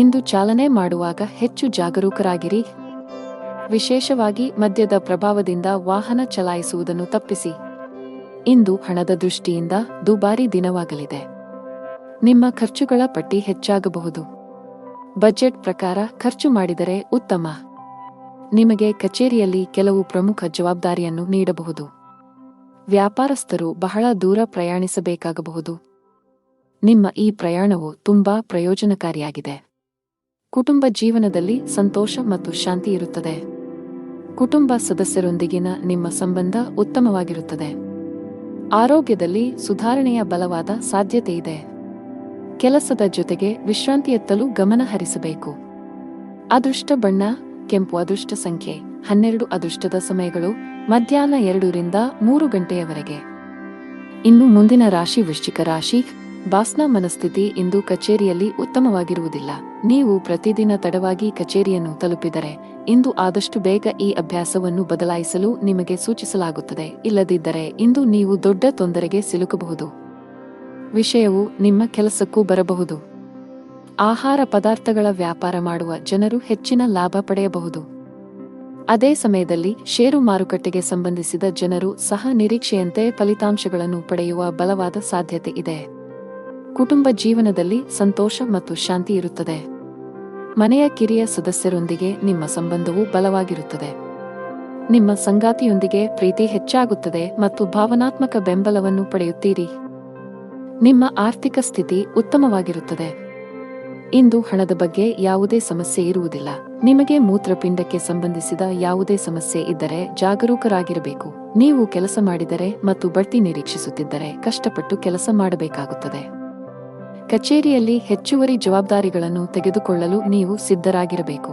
ಇಂದು ಚಾಲನೆ ಮಾಡುವಾಗ ಹೆಚ್ಚು ಜಾಗರೂಕರಾಗಿರಿ. ವಿಶೇಷವಾಗಿ ಮದ್ಯದ ಪ್ರಭಾವದಿಂದ ವಾಹನ ಚಲಾಯಿಸುವುದನ್ನು ತಪ್ಪಿಸಿ. ಇಂದು ಹಣದ ದೃಷ್ಟಿಯಿಂದ ದುಬಾರಿ ದಿನವಾಗಲಿದೆ. ನಿಮ್ಮ ಖರ್ಚುಗಳ ಪಟ್ಟಿ ಹೆಚ್ಚಾಗಬಹುದು. ಬಜೆಟ್ ಪ್ರಕಾರ ಖರ್ಚು ಮಾಡಿದರೆ ಉತ್ತಮ. ನಿಮಗೆ ಕಚೇರಿಯಲ್ಲಿ ಕೆಲವು ಪ್ರಮುಖ ಜವಾಬ್ದಾರಿಯನ್ನು ನೀಡಬಹುದು. ವ್ಯಾಪಾರಸ್ಥರು ಬಹಳ ದೂರ ಪ್ರಯಾಣಿಸಬೇಕಾಗಬಹುದು. ನಿಮ್ಮ ಈ ಪ್ರಯಾಣವು ತುಂಬಾ ಪ್ರಯೋಜನಕಾರಿಯಾಗಿದೆ. ಕುಟುಂಬ ಜೀವನದಲ್ಲಿ ಸಂತೋಷ ಮತ್ತು ಶಾಂತಿ ಇರುತ್ತದೆ. ಕುಟುಂಬ ಸದಸ್ಯರೊಂದಿಗಿನ ನಿಮ್ಮ ಸಂಬಂಧ ಉತ್ತಮವಾಗಿರುತ್ತದೆ. ಆರೋಗ್ಯದಲ್ಲಿ ಸುಧಾರಣೆಯ ಬಲವಾದ ಸಾಧ್ಯತೆಯಿದೆ. ಕೆಲಸದ ಜೊತೆಗೆ ವಿಶ್ರಾಂತಿಯತ್ತಲೂ ಗಮನ ಹರಿಸಬೇಕು. ಅದೃಷ್ಟ ಬಣ್ಣ ಕೆಂಪು. ಅದೃಷ್ಟ ಸಂಖ್ಯೆ 12 ಅದೃಷ್ಟದ ಸಮಯಗಳು ಮಧ್ಯಾಹ್ನ 2 ರಿಂದ 3 ಗಂಟೆಯವರೆಗೆ. ಇನ್ನು ಮುಂದಿನ ರಾಶಿ ವೃಶ್ಚಿಕ ರಾಶಿ. ಬಾಸ್ನ ಮನಸ್ಥಿತಿ ಇಂದು ಕಚೇರಿಯಲ್ಲಿ ಉತ್ತಮವಾಗಿರುವುದಿಲ್ಲ. ನೀವು ಪ್ರತಿದಿನ ತಡವಾಗಿ ಕಚೇರಿಯನ್ನು ತಲುಪಿದರೆ ಇಂದು ಆದಷ್ಟು ಬೇಗ ಈ ಅಭ್ಯಾಸವನ್ನು ಬದಲಾಯಿಸಲು ನಿಮಗೆ ಸೂಚಿಸಲಾಗುತ್ತದೆ. ಇಲ್ಲದಿದ್ದರೆ ಇಂದು ನೀವು ದೊಡ್ಡ ತೊಂದರೆಗೆ ಸಿಲುಕಬಹುದು. ವಿಷಯವು ನಿಮ್ಮ ಕೆಲಸಕ್ಕೂ ಬರಬಹುದು. ಆಹಾರ ಪದಾರ್ಥಗಳ ವ್ಯಾಪಾರ ಮಾಡುವ ಜನರು ಹೆಚ್ಚಿನ ಲಾಭ ಪಡೆಯಬಹುದು. ಅದೇ ಸಮಯದಲ್ಲಿ ಷೇರು ಮಾರುಕಟ್ಟೆಗೆ ಸಂಬಂಧಿಸಿದ ಜನರು ಸಹ ನಿರೀಕ್ಷೆಯಂತೆ ಫಲಿತಾಂಶಗಳನ್ನು ಪಡೆಯುವ ಬಲವಾದ ಸಾಧ್ಯತೆ ಇದೆ. ಕುಟುಂಬ ಜೀವನದಲ್ಲಿ ಸಂತೋಷ ಮತ್ತು ಶಾಂತಿ ಇರುತ್ತದೆ. ಮನೆಯ ಕಿರಿಯ ಸದಸ್ಯರೊಂದಿಗೆ ನಿಮ್ಮ ಸಂಬಂಧವು ಬಲವಾಗಿರುತ್ತದೆ. ನಿಮ್ಮ ಸಂಗಾತಿಯೊಂದಿಗೆ ಪ್ರೀತಿ ಹೆಚ್ಚಾಗುತ್ತದೆ ಮತ್ತು ಭಾವನಾತ್ಮಕ ಬೆಂಬಲವನ್ನು ಪಡೆಯುತ್ತೀರಿ. ನಿಮ್ಮ ಆರ್ಥಿಕ ಸ್ಥಿತಿ ಉತ್ತಮವಾಗಿರುತ್ತದೆ. ಇಂದು ಹಣದ ಬಗ್ಗೆ ಯಾವುದೇ ಸಮಸ್ಯೆ ಇರುವುದಿಲ್ಲ. ನಿಮಗೆ ಮೂತ್ರಪಿಂಡಕ್ಕೆ ಸಂಬಂಧಿಸಿದ ಯಾವುದೇ ಸಮಸ್ಯೆ ಇದ್ದರೆ ಜಾಗರೂಕರಾಗಿರಬೇಕು. ನೀವು ಕೆಲಸ ಮಾಡಿದರೆ ಮತ್ತು ಬಡ್ತಿ ನಿರೀಕ್ಷಿಸುತ್ತಿದ್ದರೆ ಕಷ್ಟಪಟ್ಟು ಕೆಲಸ ಮಾಡಬೇಕಾಗುತ್ತದೆ. ಕಚೇರಿಯಲ್ಲಿ ಹೆಚ್ಚುವರಿ ಜವಾಬ್ದಾರಿಗಳನ್ನು ತೆಗೆದುಕೊಳ್ಳಲು ನೀವು ಸಿದ್ಧರಾಗಿರಬೇಕು.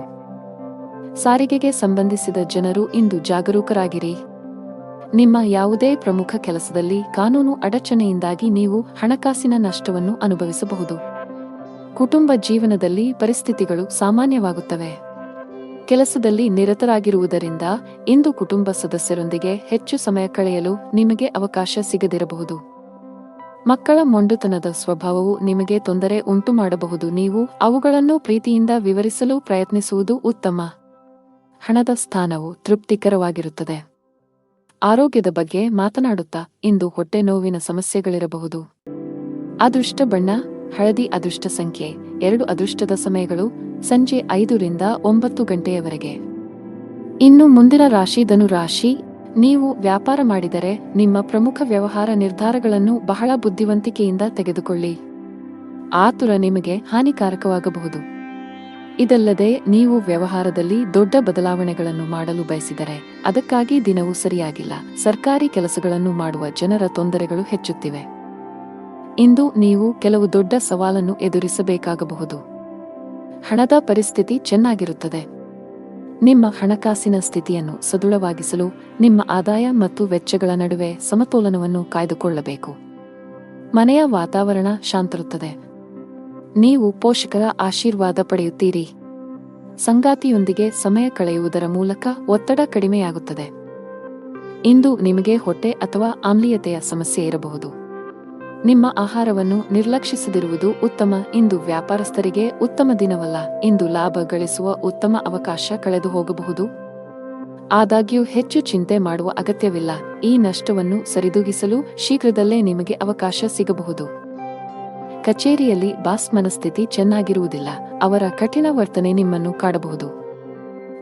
ಸಾರಿಗೆಗೆ ಸಂಬಂಧಿಸಿದ ಜನರು ಇಂದು ಜಾಗರೂಕರಾಗಿರಿ. ನಿಮ್ಮ ಯಾವುದೇ ಪ್ರಮುಖ ಕೆಲಸದಲ್ಲಿ ಕಾನೂನು ಅಡಚಣೆಯಿಂದಾಗಿ ನೀವು ಹಣಕಾಸಿನ ನಷ್ಟವನ್ನು ಅನುಭವಿಸಬಹುದು. ಕುಟುಂಬ ಜೀವನದಲ್ಲಿ ಪರಿಸ್ಥಿತಿಗಳು ಸಾಮಾನ್ಯವಾಗುತ್ತವೆ. ಕೆಲಸದಲ್ಲಿ ನಿರತರಾಗಿರುವುದರಿಂದ ಇಂದು ಕುಟುಂಬ ಸದಸ್ಯರೊಂದಿಗೆ ಹೆಚ್ಚು ಸಮಯ ಕಳೆಯಲು ನಿಮಗೆ ಅವಕಾಶ ಸಿಗದಿರಬಹುದು. ಮಕ್ಕಳ ಮೊಂಡುತನದ ಸ್ವಭಾವವು ನಿಮಗೆ ತೊಂದರೆ ಉಂಟುಮಾಡಬಹುದು. ನೀವು ಅವುಗಳನ್ನು ಪ್ರೀತಿಯಿಂದ ವಿವರಿಸಲು ಪ್ರಯತ್ನಿಸುವುದು ಉತ್ತಮ. ಹಣದ ಸ್ಥಾನವು ತೃಪ್ತಿಕರವಾಗಿರುತ್ತದೆ. ಆರೋಗ್ಯದ ಬಗ್ಗೆ ಮಾತನಾಡುತ್ತಾ ಇಂದು ಹೊಟ್ಟೆ ನೋವಿನ ಸಮಸ್ಯೆಗಳಿರಬಹುದು. ಅದೃಷ್ಟ ಬಣ್ಣ ಹಳದಿ. ಅದೃಷ್ಟ ಸಂಖ್ಯೆ 2 ಅದೃಷ್ಟದ ಸಮಯಗಳು ಸಂಜೆ 5ರಿಂದ 9 ಗಂಟೆಯವರೆಗೆ. ಇನ್ನು ಮುಂದಿನ ರಾಶಿ ಧನು ರಾಶಿ. ನೀವು ವ್ಯಾಪಾರ ಮಾಡಿದರೆ ನಿಮ್ಮ ಪ್ರಮುಖ ವ್ಯವಹಾರ ನಿರ್ಧಾರಗಳನ್ನು ಬಹಳ ಬುದ್ಧಿವಂತಿಕೆಯಿಂದ ತೆಗೆದುಕೊಳ್ಳಿ. ಆತುರ ನಿಮಗೆ ಹಾನಿಕಾರಕವಾಗಬಹುದು. ಇದಲ್ಲದೆ ನೀವು ವ್ಯವಹಾರದಲ್ಲಿ ದೊಡ್ಡ ಬದಲಾವಣೆಗಳನ್ನು ಮಾಡಲು ಬಯಸಿದರೆ ಅದಕ್ಕಾಗಿ ದಿನವೂ ಸರಿಯಾಗಿಲ್ಲ. ಸರ್ಕಾರಿ ಕೆಲಸಗಳನ್ನು ಮಾಡುವ ಜನರ ತೊಂದರೆಗಳು ಹೆಚ್ಚುತ್ತಿವೆ. ಇಂದು ನೀವು ಕೆಲವು ದೊಡ್ಡ ಸವಾಲನ್ನು ಎದುರಿಸಬೇಕಾಗಬಹುದು. ಹಣದ ಪರಿಸ್ಥಿತಿ ಚೆನ್ನಾಗಿರುತ್ತದೆ. ನಿಮ್ಮ ಹಣಕಾಸಿನ ಸ್ಥಿತಿಯನ್ನು ಸದೃಢವಾಗಿಸಲು ನಿಮ್ಮ ಆದಾಯ ಮತ್ತು ವೆಚ್ಚಗಳ ನಡುವೆ ಸಮತೋಲನವನ್ನು ಕಾಯ್ದುಕೊಳ್ಳಬೇಕು. ಮನೆಯ ವಾತಾವರಣ ಶಾಂತಿರುತ್ತದೆ. ನೀವು ಪೋಷಕರ ಆಶೀರ್ವಾದ ಪಡೆಯುತ್ತೀರಿ. ಸಂಗಾತಿಯೊಂದಿಗೆ ಸಮಯ ಕಳೆಯುವುದರ ಮೂಲಕ ಒತ್ತಡ ಕಡಿಮೆಯಾಗುತ್ತದೆ. ಇಂದು ನಿಮಗೆ ಹೊಟ್ಟೆ ಅಥವಾ ಆಮ್ಲೀಯತೆಯ ಸಮಸ್ಯೆ ಇರಬಹುದು. ನಿಮ್ಮ ಆಹಾರವನ್ನು ನಿರ್ಲಕ್ಷಿಸದಿರುವುದು ಉತ್ತಮ. ಇಂದು ವ್ಯಾಪಾರಸ್ಥರಿಗೆ ಉತ್ತಮ ದಿನವಲ್ಲ. ಇಂದು ಲಾಭ ಗಳಿಸುವ ಉತ್ತಮ ಅವಕಾಶ ಕಳೆದು ಹೋಗಬಹುದು. ಆದಾಗ್ಯೂ ಹೆಚ್ಚು ಚಿಂತೆ ಮಾಡುವ ಅಗತ್ಯವಿಲ್ಲ. ಈ ನಷ್ಟವನ್ನು ಸರಿದೂಗಿಸಲು ಶೀಘ್ರದಲ್ಲೇ ನಿಮಗೆ ಅವಕಾಶ ಸಿಗಬಹುದು. ಕಚೇರಿಯಲ್ಲಿ ಬಾಸ್ ಮನಸ್ಥಿತಿ ಚೆನ್ನಾಗಿರುವುದಿಲ್ಲ. ಅವರ ಕಠಿಣ ವರ್ತನೆ ನಿಮ್ಮನ್ನು ಕಾಡಬಹುದು.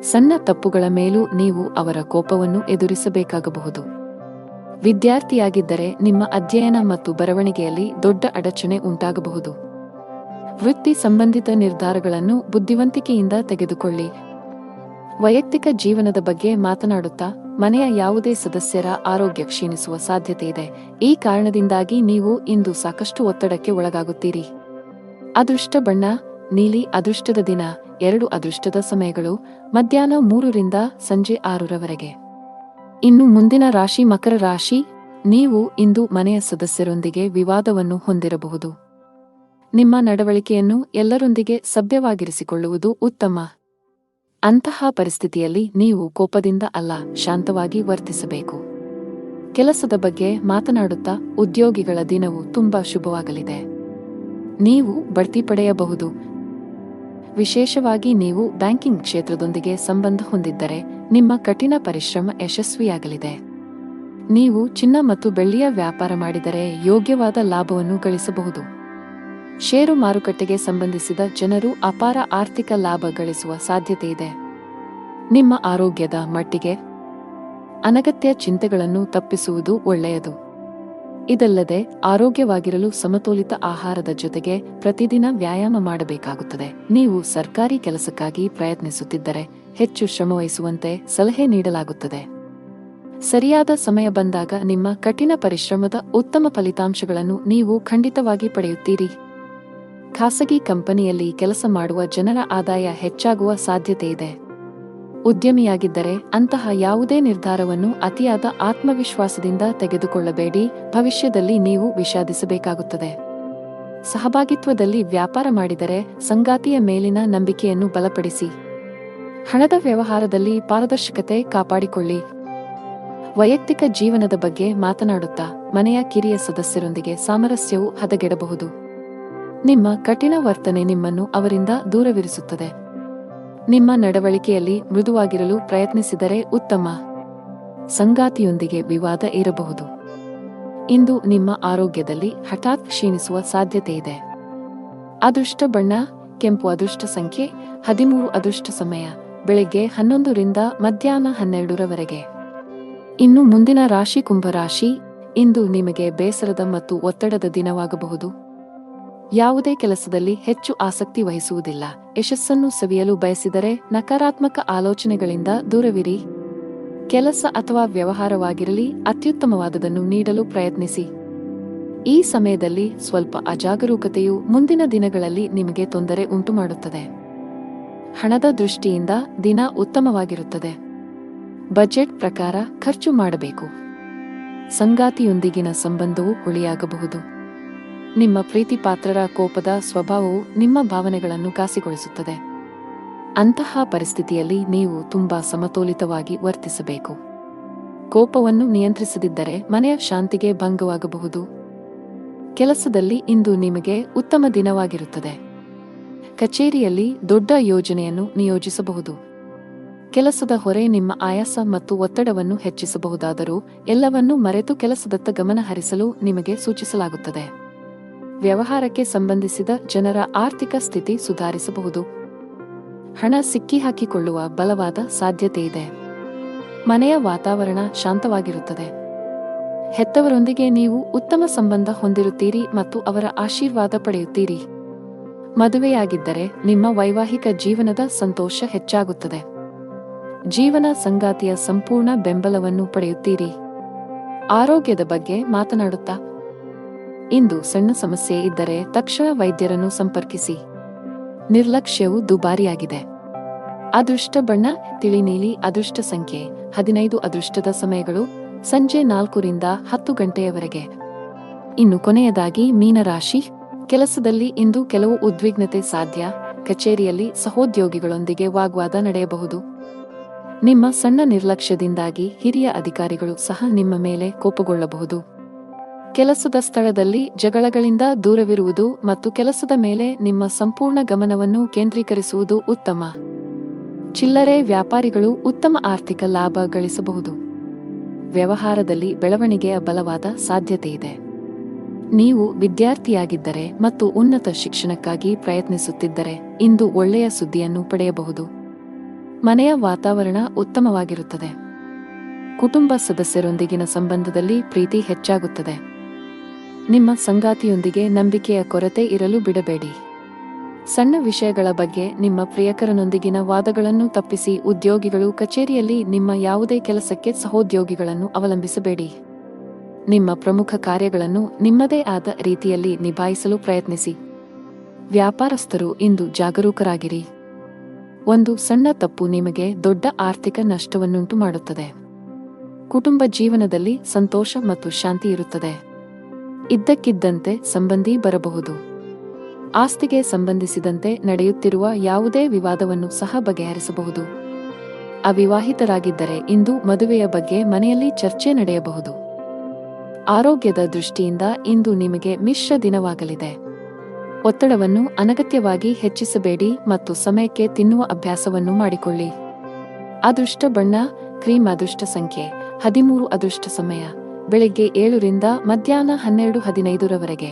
ಸಣ್ಣ ತಪ್ಪುಗಳ ಮೇಲೂ ನೀವು ಅವರ ಕೋಪವನ್ನು ಎದುರಿಸಬೇಕಾಗಬಹುದು. ವಿದ್ಯಾರ್ಥಿಯಾಗಿದ್ದರೆ ನಿಮ್ಮ ಅಧ್ಯಯನ ಮತ್ತು ಬರವಣಿಗೆಯಲ್ಲಿ ದೊಡ್ಡ ಅಡಚಣೆ ಉಂಟಾಗಬಹುದು. ವೃತ್ತಿ ಸಂಬಂಧಿತ ನಿರ್ಧಾರಗಳನ್ನು ಬುದ್ಧಿವಂತಿಕೆಯಿಂದ ತೆಗೆದುಕೊಳ್ಳಿ. ವೈಯಕ್ತಿಕ ಜೀವನದ ಬಗ್ಗೆ ಮಾತನಾಡುತ್ತಾ ಮನೆಯ ಯಾವುದೇ ಸದಸ್ಯರ ಆರೋಗ್ಯ ಕ್ಷೀಣಿಸುವ ಸಾಧ್ಯತೆ ಇದೆ. ಈ ಕಾರಣದಿಂದಾಗಿ ನೀವು ಇಂದು ಸಾಕಷ್ಟು ಒತ್ತಡಕ್ಕೆ ಒಳಗಾಗುತ್ತೀರಿ. ಅದೃಷ್ಟ ಬಣ್ಣ ನೀಲಿ. ಅದೃಷ್ಟದ ದಿನ 2 ಅದೃಷ್ಟದ ಸಮಯಗಳು ಮಧ್ಯಾಹ್ನ 3ರಿಂದ ಸಂಜೆ 6ರವರೆಗೆ. ಇನ್ನು ಮುಂದಿನ ರಾಶಿ ಮಕರ ರಾಶಿ. ನೀವು ಇಂದು ಮನೆಯ ಸದಸ್ಯರೊಂದಿಗೆ ವಿವಾದವನ್ನು ಹೊಂದಿರಬಹುದು. ನಿಮ್ಮ ನಡವಳಿಕೆಯನ್ನು ಎಲ್ಲರೊಂದಿಗೆ ಸಭ್ಯವಾಗಿರಿಸಿಕೊಳ್ಳುವುದು ಉತ್ತಮ. ಅಂತಹ ಪರಿಸ್ಥಿತಿಯಲ್ಲಿ ನೀವು ಕೋಪದಿಂದ ಅಲ್ಲ, ಶಾಂತವಾಗಿ ವರ್ತಿಸಬೇಕು. ಕೆಲಸದ ಬಗ್ಗೆ ಮಾತನಾಡುತ್ತಾ ಉದ್ಯೋಗಿಗಳ ದಿನವು ತುಂಬಾ ಶುಭವಾಗಲಿದೆ. ನೀವು ಬಡ್ತಿ ಪಡೆಯಬಹುದು. ವಿಶೇಷವಾಗಿ ನೀವು ಬ್ಯಾಂಕಿಂಗ್ ಕ್ಷೇತ್ರದೊಂದಿಗೆ ಸಂಬಂಧ ಹೊಂದಿದ್ದರೆ ನಿಮ್ಮ ಕಠಿಣ ಪರಿಶ್ರಮ ಯಶಸ್ವಿಯಾಗಲಿದೆ. ನೀವು ಚಿನ್ನ ಮತ್ತು ಬೆಳ್ಳಿಯ ವ್ಯಾಪಾರ ಮಾಡಿದರೆ ಯೋಗ್ಯವಾದ ಲಾಭವನ್ನು ಗಳಿಸಬಹುದು. ಷೇರು ಮಾರುಕಟ್ಟೆಗೆ ಸಂಬಂಧಿಸಿದ ಜನರು ಅಪಾರ ಆರ್ಥಿಕ ಲಾಭ ಗಳಿಸುವ ಸಾಧ್ಯತೆಯಿದೆ. ನಿಮ್ಮ ಆರೋಗ್ಯದ ಮಟ್ಟಿಗೆ ಅನಗತ್ಯ ಚಿಂತೆಗಳನ್ನು ತಪ್ಪಿಸುವುದು ಒಳ್ಳೆಯದು. ಇದಲ್ಲದೆ ಆರೋಗ್ಯವಾಗಿರಲು ಸಮತೋಲಿತ ಆಹಾರದ ಜೊತೆಗೆ ಪ್ರತಿದಿನ ವ್ಯಾಯಾಮ ಮಾಡಬೇಕಾಗುತ್ತದೆ. ನೀವು ಸರ್ಕಾರಿ ಕೆಲಸಕ್ಕಾಗಿ ಪ್ರಯತ್ನಿಸುತ್ತಿದ್ದರೆ ಹೆಚ್ಚು ಶ್ರಮವಹಿಸುವಂತೆ ಸಲಹೆ ನೀಡಲಾಗುತ್ತದೆ. ಸರಿಯಾದ ಸಮಯ ಬಂದಾಗ ನಿಮ್ಮ ಕಠಿಣ ಪರಿಶ್ರಮದ ಉತ್ತಮ ಫಲಿತಾಂಶಗಳನ್ನು ನೀವು ಖಂಡಿತವಾಗಿ ಪಡೆಯುತ್ತೀರಿ. ಖಾಸಗಿ ಕಂಪನಿಯಲ್ಲಿ ಕೆಲಸ ಮಾಡುವ ಜನರ ಆದಾಯ ಹೆಚ್ಚಾಗುವ ಸಾಧ್ಯತೆಯಿದೆ. ಉದ್ಯಮಿಯಾಗಿದ್ದರೆ ಅಂತಹ ಯಾವುದೇ ನಿರ್ಧಾರವನ್ನು ಅತಿಯಾದ ಆತ್ಮವಿಶ್ವಾಸದಿಂದ ತೆಗೆದುಕೊಳ್ಳಬೇಡಿ. ಭವಿಷ್ಯದಲ್ಲಿ ನೀವು ವಿಷಾದಿಸಬೇಕಾಗುತ್ತದೆ. ಸಹಭಾಗಿತ್ವದಲ್ಲಿ ವ್ಯಾಪಾರ ಮಾಡಿದರೆ ಸಂಗಾತಿಯ ಮೇಲಿನ ನಂಬಿಕೆಯನ್ನು ಬಲಪಡಿಸಿ. ಹಣದ ವ್ಯವಹಾರದಲ್ಲಿ ಪಾರದರ್ಶಕತೆ ಕಾಪಾಡಿಕೊಳ್ಳಿ. ವೈಯಕ್ತಿಕ ಜೀವನದ ಬಗ್ಗೆ ಮಾತನಾಡುತ್ತಾ ಮನೆಯ ಕಿರಿಯ ಸದಸ್ಯರೊಂದಿಗೆ ಸಾಮರಸ್ಯವು ಹದಗೆಡಬಹುದು. ನಿಮ್ಮ ಕಠಿಣ ವರ್ತನೆ ನಿಮ್ಮನ್ನು ಅವರಿಂದ ದೂರವಿರಿಸುತ್ತದೆ. ನಿಮ್ಮ ನಡವಳಿಕೆಯಲ್ಲಿ ಮೃದುವಾಗಿರಲು ಪ್ರಯತ್ನಿಸಿದರೆ ಉತ್ತಮ. ಸಂಗಾತಿಯೊಂದಿಗೆ ವಿವಾದ ಇರಬಹುದು. ಇಂದು ನಿಮ್ಮ ಆರೋಗ್ಯದಲ್ಲಿ ಹಠಾತ್ ಕ್ಷೀಣಿಸುವ ಸಾಧ್ಯತೆಯಿದೆ. ಅದೃಷ್ಟ ಬಣ್ಣ ಕೆಂಪು. ಅದೃಷ್ಟ ಸಂಖ್ಯೆ 13. ಅದೃಷ್ಟ ಸಮಯ ಬೆಳಗ್ಗೆ 11ರಿಂದ ಮಧ್ಯಾಹ್ನ 12ರವರೆಗೆ. ಇನ್ನು ಮುಂದಿನ ರಾಶಿ ಕುಂಭರಾಶಿ. ಇಂದು ನಿಮಗೆ ಬೇಸರದ ಮತ್ತು ಒತ್ತಡದ ದಿನವಾಗಬಹುದು. ಯಾವುದೇ ಕೆಲಸದಲ್ಲಿ ಹೆಚ್ಚು ಆಸಕ್ತಿ ವಹಿಸುವುದಿಲ್ಲ. ಯಶಸ್ಸನ್ನು ಸವಿಯಲು ಬಯಸಿದರೆ ನಕಾರಾತ್ಮಕ ಆಲೋಚನೆಗಳಿಂದ ದೂರವಿರಿ. ಕೆಲಸ ಅಥವಾ ವ್ಯವಹಾರವಾಗಿರಲಿ ಅತ್ಯುತ್ತಮವಾದದನ್ನು ನೀಡಲು ಪ್ರಯತ್ನಿಸಿ. ಈ ಸಮಯದಲ್ಲಿ ಸ್ವಲ್ಪ ಅಜಾಗರೂಕತೆಯು ಮುಂದಿನ ದಿನಗಳಲ್ಲಿ ನಿಮಗೆ ತೊಂದರೆ ಉಂಟುಮಾಡುತ್ತದೆ. ಹಣದ ದೃಷ್ಟಿಯಿಂದ ದಿನ ಉತ್ತಮವಾಗಿರುತ್ತದೆ. ಬಜೆಟ್ ಪ್ರಕಾರ ಖರ್ಚು ಮಾಡಬೇಕು. ಸಂಗಾತಿಯೊಂದಿಗಿನ ಸಂಬಂಧವು ಹುಳಿಯಾಗಬಹುದು. ನಿಮ್ಮ ಪ್ರೀತಿಪಾತ್ರರ ಕೋಪದ ಸ್ವಭಾವವು ನಿಮ್ಮ ಭಾವನೆಗಳನ್ನು ಘಾಸಿಗೊಳಿಸುತ್ತದೆ. ಅಂತಹ ಪರಿಸ್ಥಿತಿಯಲ್ಲಿ ನೀವು ತುಂಬಾ ಸಮತೋಲಿತವಾಗಿ ವರ್ತಿಸಬೇಕು. ಕೋಪವನ್ನು ನಿಯಂತ್ರಿಸದಿದ್ದರೆ ಮನೆಯ ಶಾಂತಿಗೆ ಭಂಗವಾಗಬಹುದು. ಕೆಲಸದಲ್ಲಿ ಇಂದು ನಿಮಗೆ ಉತ್ತಮ ದಿನವಾಗಿರುತ್ತದೆ. ಕಚೇರಿಯಲ್ಲಿ ದೊಡ್ಡ ಯೋಜನೆಯನ್ನು ನಿಯೋಜಿಸಬಹುದು. ಕೆಲಸದ ಹೊರೆ ನಿಮ್ಮ ಆಯಾಸ ಮತ್ತು ಒತ್ತಡವನ್ನು ಹೆಚ್ಚಿಸಬಹುದಾದರೂ ಎಲ್ಲವನ್ನೂ ಮರೆತು ಕೆಲಸದತ್ತ ಗಮನ ಹರಿಸಲು ನಿಮಗೆ ಸೂಚಿಸಲಾಗುತ್ತದೆ. ವ್ಯವಹಾರಕ್ಕೆ ಸಂಬಂಧಿಸಿದ ಜನರ ಆರ್ಥಿಕ ಸ್ಥಿತಿ ಸುಧಾರಿಸಬಹುದು. ಹಣ ಸಿಕ್ಕಿಹಾಕಿಕೊಳ್ಳುವ ಬಲವಾದ ಸಾಧ್ಯತೆಯಿದೆ. ಮನೆಯ ವಾತಾವರಣ ಶಾಂತವಾಗಿರುತ್ತದೆ. ಹೆತ್ತವರೊಂದಿಗೆ ನೀವು ಉತ್ತಮ ಸಂಬಂಧ ಹೊಂದಿರುತ್ತೀರಿ ಮತ್ತು ಅವರ ಆಶೀರ್ವಾದ ಪಡೆಯುತ್ತೀರಿ. ಮದುವೆಯಾಗಿದ್ದರೆ ನಿಮ್ಮ ವೈವಾಹಿಕ ಜೀವನದ ಸಂತೋಷ ಹೆಚ್ಚಾಗುತ್ತದೆ. ಜೀವನ ಸಂಗಾತಿಯ ಸಂಪೂರ್ಣ ಬೆಂಬಲವನ್ನು ಪಡೆಯುತ್ತೀರಿ. ಆರೋಗ್ಯದ ಬಗ್ಗೆ ಮಾತನಾಡುತ್ತಾ, ಇಂದು ಸಣ್ಣ ಸಮಸ್ಯೆ ಇದ್ದರೆ ತಕ್ಷಣ ವೈದ್ಯರನ್ನು ಸಂಪರ್ಕಿಸಿ. ನಿರ್ಲಕ್ಷ್ಯವು ದುಬಾರಿಯಾಗಿದೆ. ಅದೃಷ್ಟ ಬಣ್ಣ ತಿಳಿ ನೀಲಿ. ಅದೃಷ್ಟ ಸಂಖ್ಯೆ 15. ಅದೃಷ್ಟದ ಸಮಯಗಳು ಸಂಜೆ 4 ರಿಂದ 10 ಗಂಟೆಯವರೆಗೆ. ಇನ್ನು ಕೊನೆಯದಾಗಿ ಮೀನರಾಶಿ. ಕೆಲಸದಲ್ಲಿ ಇಂದು ಕೆಲವು ಉದ್ವಿಗ್ನತೆ ಸಾಧ್ಯ. ಕಚೇರಿಯಲ್ಲಿ ಸಹೋದ್ಯೋಗಿಗಳೊಂದಿಗೆ ವಾಗ್ವಾದ ನಡೆಯಬಹುದು. ನಿಮ್ಮ ಸಣ್ಣ ನಿರ್ಲಕ್ಷ್ಯದಿಂದಾಗಿ ಹಿರಿಯ ಅಧಿಕಾರಿಗಳು ಸಹ ನಿಮ್ಮ ಮೇಲೆ ಕೋಪಗೊಳ್ಳಬಹುದು. ಕೆಲಸದ ಸ್ಥಳದಲ್ಲಿ ಜಗಳಗಳಿಂದ ದೂರವಿರುವುದು ಮತ್ತು ಕೆಲಸದ ಮೇಲೆ ನಿಮ್ಮ ಸಂಪೂರ್ಣ ಗಮನವನ್ನು ಕೇಂದ್ರೀಕರಿಸುವುದು ಉತ್ತಮ. ಚಿಲ್ಲರೆ ವ್ಯಾಪಾರಿಗಳು ಉತ್ತಮ ಆರ್ಥಿಕ ಲಾಭ ಗಳಿಸಬಹುದು. ವ್ಯವಹಾರದಲ್ಲಿ ಬೆಳವಣಿಗೆಯ ಬಲವಾದ ಸಾಧ್ಯತೆಯಿದೆ. ನೀವು ವಿದ್ಯಾರ್ಥಿಯಾಗಿದ್ದರೆ ಮತ್ತು ಉನ್ನತ ಶಿಕ್ಷಣಕ್ಕಾಗಿ ಪ್ರಯತ್ನಿಸುತ್ತಿದ್ದರೆ ಇಂದು ಒಳ್ಳೆಯ ಸುದ್ದಿಯನ್ನು ಪಡೆಯಬಹುದು. ಮನೆಯ ವಾತಾವರಣ ಉತ್ತಮವಾಗಿರುತ್ತದೆ. ಕುಟುಂಬ ಸದಸ್ಯರೊಂದಿಗಿನ ಸಂಬಂಧದಲ್ಲಿ ಪ್ರೀತಿ ಹೆಚ್ಚಾಗುತ್ತದೆ. ನಿಮ್ಮ ಸಂಗಾತಿಯೊಂದಿಗೆ ನಂಬಿಕೆಯ ಕೊರತೆ ಇರಲು ಬಿಡಬೇಡಿ. ಸಣ್ಣ ವಿಷಯಗಳ ಬಗ್ಗೆ ನಿಮ್ಮ ಪ್ರಿಯಕರನೊಂದಿಗಿನ ವಾದಗಳನ್ನು ತಪ್ಪಿಸಿ. ಉದ್ಯೋಗಿಗಳು ಕಚೇರಿಯಲ್ಲಿ ನಿಮ್ಮ ಯಾವುದೇ ಕೆಲಸಕ್ಕೆ ಸಹೋದ್ಯೋಗಿಗಳನ್ನು ಅವಲಂಬಿಸಬೇಡಿ. ನಿಮ್ಮ ಪ್ರಮುಖ ಕಾರ್ಯಗಳನ್ನು ನಿಮ್ಮದೇ ಆದ ರೀತಿಯಲ್ಲಿ ನಿಭಾಯಿಸಲು ಪ್ರಯತ್ನಿಸಿ. ವ್ಯಾಪಾರಸ್ಥರು ಇಂದು ಜಾಗರೂಕರಾಗಿರಿ. ಒಂದು ಸಣ್ಣ ತಪ್ಪು ನಿಮಗೆ ದೊಡ್ಡ ಆರ್ಥಿಕ ನಷ್ಟವನ್ನುಂಟು ಮಾಡುತ್ತದೆ. ಕುಟುಂಬ ಜೀವನದಲ್ಲಿ ಸಂತೋಷ ಮತ್ತು ಶಾಂತಿ ಇರುತ್ತದೆ. ಇದ್ದಕ್ಕಿದ್ದಂತೆ ಸಂಬಂಧಿ ಬರಬಹುದು. ಆಸ್ತಿಗೆ ಸಂಬಂಧಿಸಿದಂತೆ ನಡೆಯುತ್ತಿರುವ ಯಾವುದೇ ವಿವಾದವನ್ನು ಸಹ ಬಗೆಹರಿಸಬಹುದು. ಅವಿವಾಹಿತರಾಗಿದ್ದರೆ ಇಂದು ಮದುವೆಯ ಬಗ್ಗೆ ಮನೆಯಲ್ಲಿ ಚರ್ಚೆ ನಡೆಯಬಹುದು. ಆರೋಗ್ಯದ ದೃಷ್ಟಿಯಿಂದ ಇಂದು ನಿಮಗೆ ಮಿಶ್ರ ದಿನವಾಗಲಿದೆ. ಒತ್ತಡವನ್ನು ಅನಗತ್ಯವಾಗಿ ಹೆಚ್ಚಿಸಬೇಡಿ ಮತ್ತು ಸಮಯಕ್ಕೆ ತಿನ್ನುವ ಅಭ್ಯಾಸವನ್ನು ಮಾಡಿಕೊಳ್ಳಿ. ಅದೃಷ್ಟ ಬಣ್ಣ ಕ್ರೀಮ್. ಅದೃಷ್ಟ ಸಂಖ್ಯೆ 13. ಅದೃಷ್ಟ ಸಮಯ ಬೆಳಿಗ್ಗೆ 7 ರಿಂದ ಮಧ್ಯಾಹ್ನ 12:15 ರವರೆಗೆ.